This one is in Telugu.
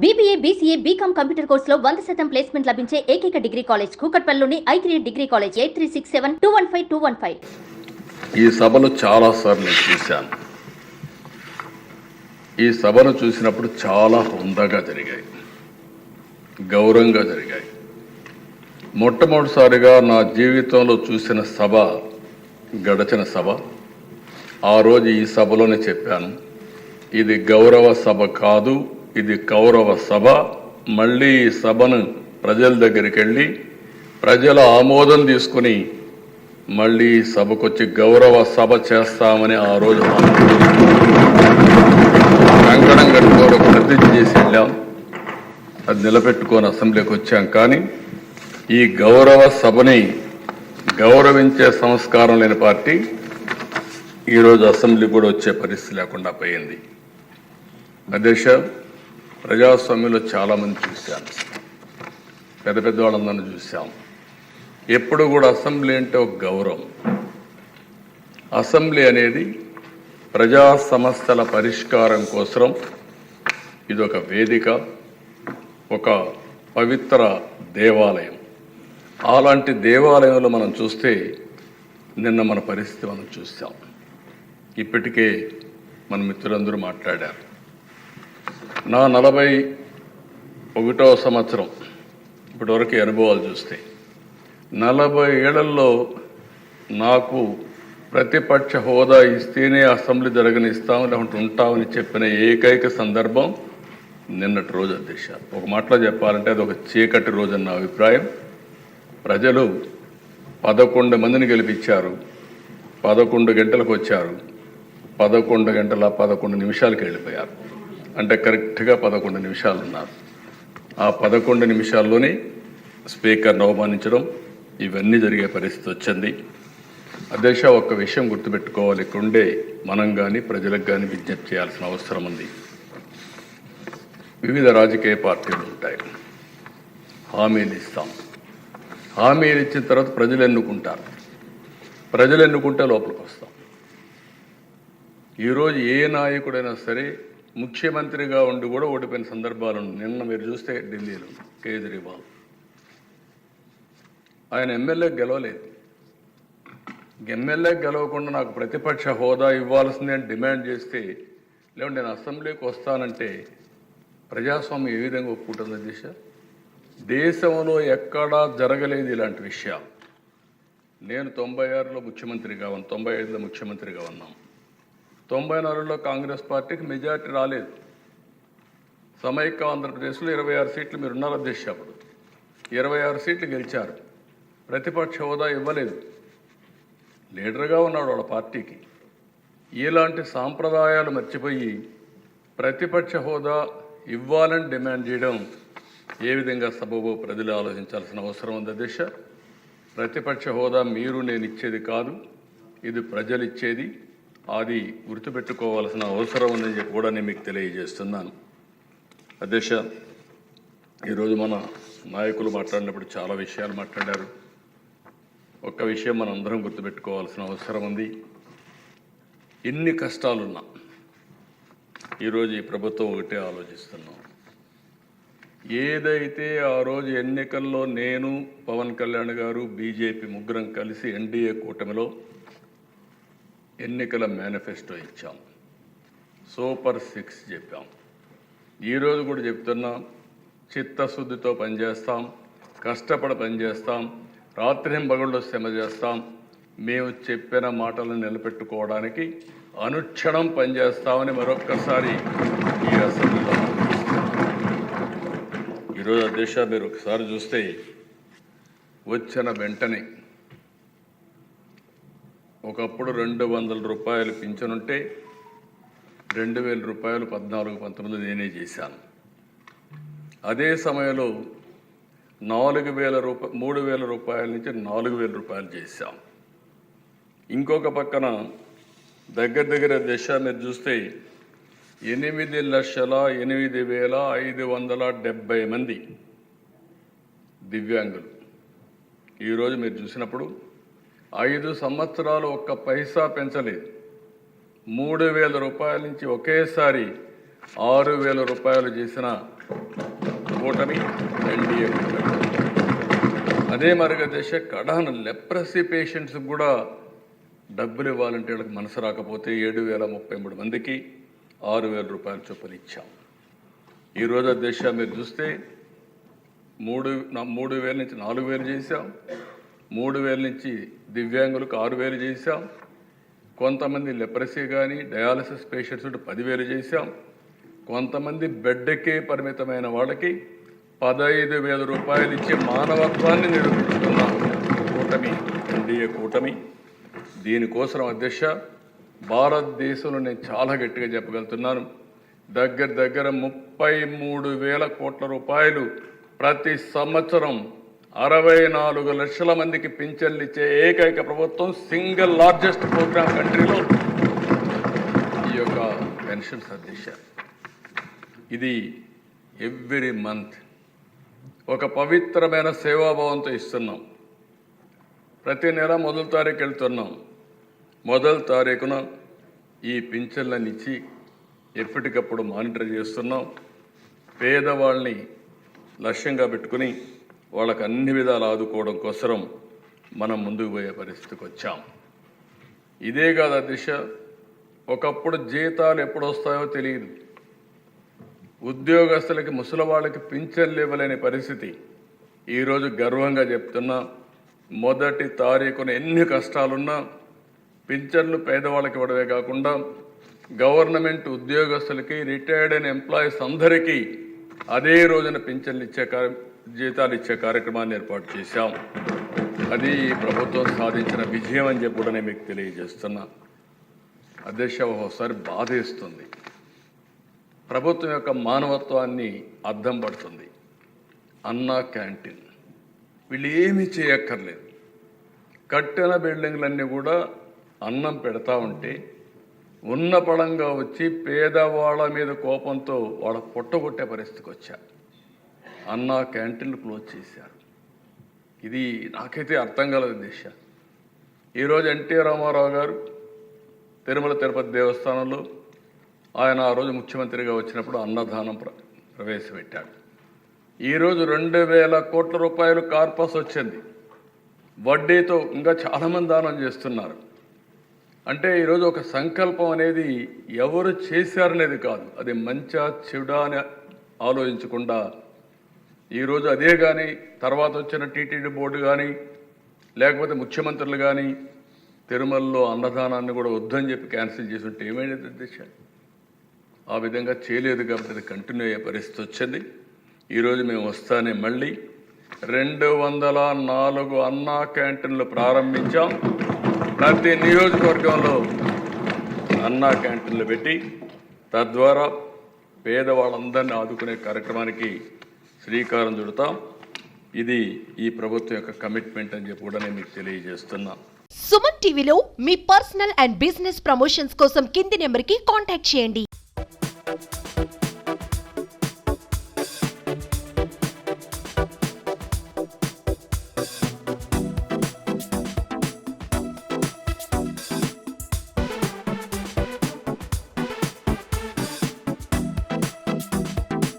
BBA, BCA, BCom కంప్యూటర్ కోర్సులో 100% ప్లేస్మెంట్ లభించే ఏకైక డిగ్రీ కాలేజ్ కూకట్పల్లిలోని I3 డిగ్రీ కాలేజ్ 8367215215. ఈ సభను చాలా సార్లు చూశాను. ఈ సభను చూసినప్పుడు చాలా హుందాగా జరిగాయి, గౌరవంగా జరిగాయి. మొట్టమొదటిసారిగా నా జీవితంలో చూసిన సభ గడచిన సభ. ఆ రోజు ఈ సభలోనే చెప్పాను, ఇది గౌరవ సభ కాదు, ఇది కౌరవ సభ. మళ్ళీ ఈ సభను ప్రజల దగ్గరికి వెళ్ళి ప్రజల ఆమోదం తీసుకుని మళ్ళీ ఈ సభకు వచ్చి గౌరవ సభ చేస్తామని ఆ రోజు కంకణం కట్టుకోవడం ప్రతిజ్ఞ చేసి వెళ్ళాం. అది నిలబెట్టుకొని అసెంబ్లీకి వచ్చాం. కానీ ఈ గౌరవ సభని గౌరవించే సంస్కారం లేని పార్టీ ఈరోజు అసెంబ్లీ కూడా వచ్చే పరిస్థితి లేకుండా పోయింది. అధ్యక్ష, ప్రజాస్వామ్యంలో చాలామంది చూశాను, పెద్ద పెద్ద వాళ్ళందరినీ చూశాం. ఎప్పుడు కూడా అసెంబ్లీ అంటే ఒక గౌరవం. అసెంబ్లీ అనేది ప్రజా సమస్యల పరిష్కారం కోసం ఇది ఒక వేదిక, ఒక పవిత్ర దేవాలయం. అలాంటి దేవాలయంలో మనం చూస్తే నిన్న మన పరిస్థితి మనం చూసాం. ఇప్పటికే మన మిత్రులందరూ మాట్లాడారు. నా 41వ సంవత్సరం ఇప్పటివరకు అనుభవాలు చూస్తే 40 ఏళ్లలో నాకు ప్రతిపక్ష హోదా ఇస్తేనే అసెంబ్లీ జరగనిస్తాం, లేకుంటే ఉంటామని చెప్పిన ఏకైక సందర్భం నిన్నటి రోజు. అధ్యక్ష, ఒక మాటలో చెప్పాలంటే అది ఒక చీకటి రోజు అన్న అభిప్రాయం. ప్రజలు 11 మందిని గెలిపించారు, 11 గంటలకు వచ్చారు, 11 గంటల 11 నిమిషాలకు వెళ్ళిపోయారు. అంటే కరెక్ట్గా 11 నిమిషాలు ఉన్నారు. ఆ 11 నిమిషాల్లోనే స్పీకర్ను అవమానించడం, ఇవన్నీ జరిగే పరిస్థితి వచ్చింది. అధ్యక్ష, ఒక్క విషయం గుర్తుపెట్టుకోవాలి, ఇక్కడుండే మనం కానీ ప్రజలకు కానీ విజ్ఞప్తి చేయాల్సిన అవసరం ఉంది. వివిధ రాజకీయ పార్టీలు ఉంటాయి, హామీలు ఇస్తాం. హామీలు ఇచ్చిన తర్వాత ప్రజలు ఎన్నుకుంటారు, ప్రజలు ఎన్నుకుంటే లోపలికి వస్తాం. ఈరోజు ఏ నాయకుడైనా సరే ముఖ్యమంత్రిగా ఉండి కూడా ఓడిపోయిన సందర్భాలు. నిన్న మీరు చూస్తే ఢిల్లీలో కేజ్రీవాల్ ఆయన ఎమ్మెల్యే గెలవలేదు. ఎమ్మెల్యే గెలవకుండా నాకు ప్రతిపక్ష హోదా ఇవ్వాల్సిందే అని డిమాండ్ చేస్తే, లేకుంటే నేను అసెంబ్లీకి వస్తానంటే ప్రజాస్వామ్యం ఏ విధంగా ఒప్పుకుంటుంది అధ్యక్ష? దేశంలో ఎక్కడా జరగలేదు ఇలాంటి విషయాలు. నేను 96లో ముఖ్యమంత్రిగా ఉన్నాను, 95లో ముఖ్యమంత్రిగా ఉన్నాం. 94లో కాంగ్రెస్ పార్టీకి మెజార్టీ రాలేదు. సమైక్య ఆంధ్రప్రదేశ్లో 26 సీట్లు మీరు ఉన్నారు అధ్యక్ష. అప్పుడు 26 సీట్లు గెలిచారు, ప్రతిపక్ష హోదా ఇవ్వలేదు. లీడర్గా ఉన్నాడు వాళ్ళ పార్టీకి. ఇలాంటి సాంప్రదాయాలు మర్చిపోయి ప్రతిపక్ష హోదా ఇవ్వాలని డిమాండ్ చేయడం ఏ విధంగా సబబో ప్రజలు ఆలోచించాల్సిన అవసరం ఉంది అధ్యక్ష. ప్రతిపక్ష హోదా మీరు నేను ఇచ్చేది కాదు, ఇది ప్రజలు ఇచ్చేది. అది గుర్తుపెట్టుకోవాల్సిన అవసరం ఉందని చెప్పి కూడా నేను మీకు తెలియజేస్తున్నాను. అధ్యక్ష, ఈరోజు మన నాయకులు మాట్లాడినప్పుడు చాలా విషయాలు మాట్లాడారు. ఒక్క విషయం మనం అందరం గుర్తుపెట్టుకోవాల్సిన అవసరం ఉంది. ఎన్ని కష్టాలున్నా ఈరోజు ఈ ప్రభుత్వం ఒకటే ఆలోచిస్తున్నాం. ఏదైతే ఆ రోజు ఎన్నికల్లో నేను, పవన్ కళ్యాణ్ గారు, బీజేపీ ముగ్గురం కలిసి ఎన్డీఏ కూటమిలో ఎన్నికల మేనిఫెస్టో ఇచ్చాం, సూపర్ 6 చెప్పాం. ఈరోజు కూడా చెప్తున్నాం, చిత్తశుద్ధితో పనిచేస్తాం, కష్టపడి పనిచేస్తాం, రాత్రింబగళ్ళు శ్రమ చేస్తాం. మేము చెప్పిన మాటలను నిలబెట్టుకోవడానికి అనుక్షణం పనిచేస్తామని మరొక్కసారి ఈ అసెంబ్లీలో ఈరోజు అధ్యక్ష మీరు ఒకసారి చూస్తే వచ్చిన వెంటనే ఒకప్పుడు 200 రూపాయలు పింఛనుంటే 2000 రూపాయలు 14-19 నేనే చేశాను. అదే సమయంలో 3000 రూపాయల నుంచి 4000 రూపాయలు చేశాం. ఇంకొక పక్కన దగ్గర దశ మీరు చూస్తే 8,08,570 మంది దివ్యాంగులు. ఈరోజు మీరు చూసినప్పుడు 5 సంవత్సరాలు ఒక్క పైసా పెంచలేదు. 3,000 రూపాయల నుంచి ఒకేసారి 6,000 రూపాయలు చేసిన కూటమి ఎన్డీఏ కూటమి. అదే మార్గదర్శ కడాన లెప్రసీ పేషెంట్స్ కూడా డబ్బులు ఇవ్వాలంటే వాళ్ళకి మనసు రాకపోతే 7,033 మందికి 6,000 రూపాయల చొప్పున ఇచ్చాం. ఈరోజు అధ్యక్ష మీరు చూస్తే 3,000 నుంచి 4,000 చేశాం, 3,000 నుంచి దివ్యాంగులకు 6,000 చేశాం, కొంతమంది లెప్రసీ కానీ డయాలసిస్ పేషెంట్స్ 10,000 చేశాం, కొంతమంది బెడ్కే పరిమితమైన వాళ్ళకి 15,000 రూపాయలు ఇచ్చి మానవత్వాన్ని నిరూపించుకున్నాం కూటమి ఎన్డీఏ కూటమి. దీనికోసం అధ్యక్ష భారతదేశంలో నేను చాలా గట్టిగా చెప్పగలుగుతున్నాను, దగ్గర 33,000 కోట్ల రూపాయలు ప్రతి సంవత్సరం 64 లక్షల మందికి పింఛన్లు ఇచ్చే ఏకైక ప్రభుత్వం, సింగిల్ లార్జెస్ట్ ప్రోగ్రామ్ కంట్రీలో ఈ యొక్క పెన్షన్స్ అధ్యక్ష. ఇది ఎవ్రీ మంత్ ఒక పవిత్రమైన సేవాభావంతో ఇస్తున్నాం. ప్రతి నెల మొదటి తారీఖు వెళ్తున్నాం. మొదటి తారీఖున ఈ పింఛన్లను ఇచ్చి ఎప్పటికప్పుడు మానిటర్ చేస్తున్నాం. పేదవాళ్ళని లక్ష్యంగా పెట్టుకుని వాళ్ళకు అన్ని విధాలు ఆదుకోవడం కోసం మనం ముందుకు పోయే పరిస్థితికి వచ్చాం. ఇదే కాదు దిశ, ఒకప్పుడు జీతాలు ఎప్పుడు వస్తాయో తెలియదు, ఉద్యోగస్తులకి ముసలి వాళ్ళకి పింఛన్లు ఇవ్వలేని పరిస్థితి. ఈరోజు గర్వంగా చెప్తున్నా, మొదటి తారీఖున ఎన్ని కష్టాలున్నా పింఛన్లు పేదవాళ్ళకి ఇవ్వడమే కాకుండా గవర్నమెంట్ ఉద్యోగస్తులకి, రిటైర్డ్ అయిన ఎంప్లాయీస్ అందరికీ అదే రోజున పింఛన్లు ఇచ్చే జీతాలు ఇచ్చే కార్యక్రమాన్ని ఏర్పాటు చేశాం. అది ఈ ప్రభుత్వం సాధించిన విజయం అని చెప్పి కూడా నేను మీకు తెలియజేస్తున్నా. అధ్యక్ష, ఒకసారి బాధేస్తుంది, ప్రభుత్వం యొక్క మానవత్వాన్ని అద్దం పడుతుంది. అన్నా క్యాంటీన్ వీళ్ళు ఏమీ చేయక్కర్లేదు, కట్టిన బిల్డింగ్లన్నీ కూడా అన్నం పెడతా ఉంటే ఉన్న పడంగా వచ్చి పేదవాళ్ళ మీద కోపంతో వాళ్ళ పొట్టగొట్టే పరిస్థితికి వచ్చారు. అన్నా క్యాంటీన్లు క్లోజ్ చేశారు. ఇది నాకైతే అర్థం కాలేదు దిశ. ఈరోజు ఎన్టీ రామారావు గారు తిరుమల తిరుపతి దేవస్థానంలో ఆయన ఆ రోజు ముఖ్యమంత్రిగా వచ్చినప్పుడు అన్నదానం ప్రవేశపెట్టాడు. ఈరోజు 2,000 కోట్ల రూపాయలు కార్పస్ వచ్చింది, వడ్డీతో ఇంకా చాలామంది దానం చేస్తున్నారు. అంటే ఈరోజు ఒక సంకల్పం అనేది ఎవరు చేశారనేది కాదు, అది మంచా చెడా అని ఆలోచించకుండా ఈరోజు అదే కానీ తర్వాత వచ్చిన టీటీడీ బోర్డు కానీ లేకపోతే ముఖ్యమంత్రులు కానీ తిరుమలలో అన్నదానాన్ని కూడా వద్దని చెప్పి క్యాన్సిల్ చేసి ఉంటే ఏమైంది అధ్యక్ష? ఆ విధంగా చేయలేదు కాబట్టి అది కంటిన్యూ అయ్యే పరిస్థితి వచ్చింది. ఈరోజు మేము వస్తానే మళ్ళీ 204 అన్నా క్యాంటీన్లు ప్రారంభించాం. ప్రతి నియోజకవర్గంలో అన్నా క్యాంటీన్లు పెట్టి తద్వారా పేదవాళ్ళందరినీ ఆదుకునే కార్యక్రమానికి శ్రీకారం చుడతాం. ఇది ఈ ప్రభుత్వం యొక్క కమిట్మెంట్ అని చెప్పి కూడా నేను మీకు తెలియజేస్తున్నా. సుమన్ టీవీలో మీ పర్సనల్ అండ్ బిజినెస్ ప్రమోషన్స్ కోసం కింది నెంబర్కి కాంటాక్ట్ చేయండి.